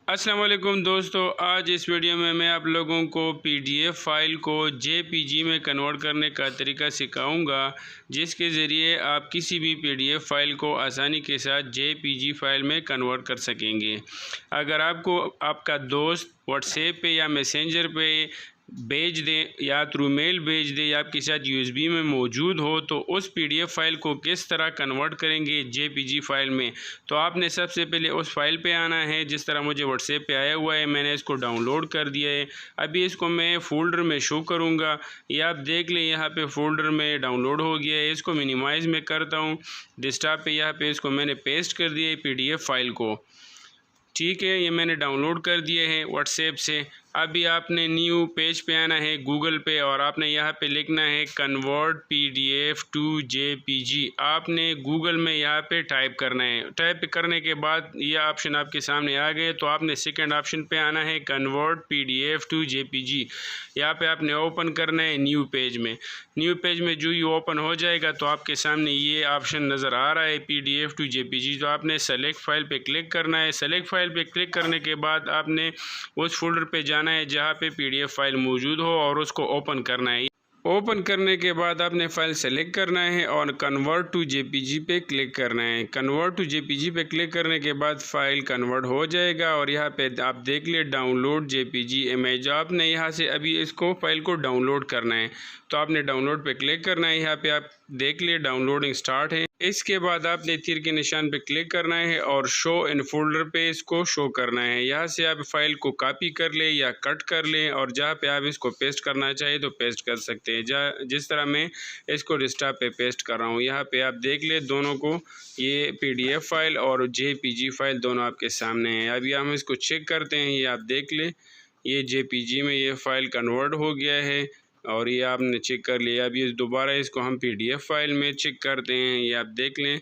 अस्सलाम वालेकुम दोस्तों, आज इस वीडियो में मैं आप लोगों को पीडीएफ फाइल को जेपीजी में कन्वर्ट करने का तरीका सिखाऊंगा, जिसके ज़रिए आप किसी भी पीडीएफ फाइल को आसानी के साथ जेपीजी फाइल में कन्वर्ट कर सकेंगे। अगर आपको आपका दोस्त व्हाट्सएप पे या मैसेंजर पे भेज दें या थ्रू मेल भेज दें या आपके साथ यूएसबी में मौजूद हो, तो उस पीडीएफ फाइल को किस तरह कन्वर्ट करेंगे जेपीजी फाइल में। तो आपने सबसे पहले उस फाइल पे आना है, जिस तरह मुझे व्हाट्सएप पे आया हुआ है, मैंने इसको डाउनलोड कर दिया है। अभी इसको मैं फ़ोल्डर में शो करूँगा, ये आप देख लें यहाँ पे फ़ोल्डर में डाउनलोड हो गया है। इसको मिनिमाइज़ में करता हूँ, डेस्कटॉप पे यहाँ पे इसको मैंने पेस्ट कर दिया है पीडीएफ फाइल को। ठीक है, ये मैंने डाउनलोड कर दिए हैं व्हाट्सएप से। अभी आपने न्यू पेज पे आना है गूगल पे और आपने यहाँ पे लिखना है कन्वर्ट पीडीएफ टू जेपीजी। आपने गूगल में यहाँ पे टाइप करना है। टाइप करने के बाद ये ऑप्शन आपके सामने आ गए, तो आपने सेकंड ऑप्शन पे आना है कन्वर्ट पीडीएफ टू जेपीजी। यहाँ पे आपने ओपन करना है न्यू पेज में। न्यू पेज में जो ही ओपन हो जाएगा तो आपके सामने ये ऑप्शन नज़र आ रहा है पीडीएफ टू जेपीजी। तो आपने सेलेक्ट फाइल पे क्लिक करना है। सेलेक्ट फाइल पे क्लिक करने के बाद आपने उस फोल्डर पे जाना है जहाँ पे पीडीएफ फाइल मौजूद हो और उसको ओपन करना है। ओपन करने के बाद आपने फ़ाइल सेलेक्ट करना है और कन्वर्ट टू जेपीजी पे क्लिक करना है। कन्वर्ट टू जेपीजी पे क्लिक करने के बाद फ़ाइल कन्वर्ट हो जाएगा और यहाँ पे आप देख लिए डाउनलोड जेपीजी इमेज। आपने यहाँ से अभी इसको फ़ाइल को डाउनलोड करना है, तो आपने डाउनलोड पे क्लिक करना है। यहाँ पे आप देख लिए डाउनलोडिंग स्टार्ट है। इसके बाद आपने तीर के निशान पे क्लिक करना है और शो इन फोल्डर पे इसको शो करना है। यहाँ से आप फाइल को कॉपी कर लें या कट कर लें और जहाँ पे आप इसको पेस्ट करना चाहिए तो पेस्ट कर सकते हैं। जिस तरह मैं इसको डेस्कटॉप पे पेस्ट कर रहा हूँ, यहाँ पे आप देख ले दोनों को, ये पीडीएफ फाइल और जेपीजी फाइल दोनों आपके सामने हैं। अभी हम इसको चेक करते हैं। ये आप देख ले, ये जेपीजी में ये फ़ाइल कन्वर्ट हो गया है और ये आपने चेक कर लिया। अभी दोबारा इसको हम पीडीएफ फाइल में चेक करते हैं। ये आप देख लें,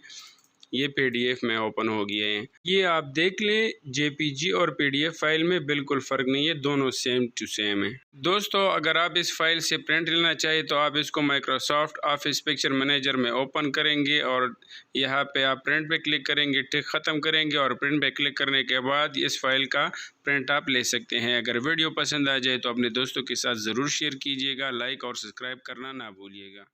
ये पीडीएफ में ओपन हो गया है। ये आप देख लें, जेपीजी और पीडीएफ फाइल में बिल्कुल फ़र्क नहीं है, दोनों सेम टू सेम है। दोस्तों, अगर आप इस फाइल से प्रिंट लेना चाहें तो आप इसको माइक्रोसॉफ्ट ऑफिस पिक्चर मैनेजर में ओपन करेंगे और यहाँ पे आप प्रिंट पे क्लिक करेंगे, टिक ख़त्म करेंगे और प्रिंट पे क्लिक करने के बाद इस फाइल का प्रिंट आप ले सकते हैं। अगर वीडियो पसंद आ जाए तो अपने दोस्तों के साथ ज़रूर शेयर कीजिएगा, लाइक और सब्सक्राइब करना ना भूलिएगा।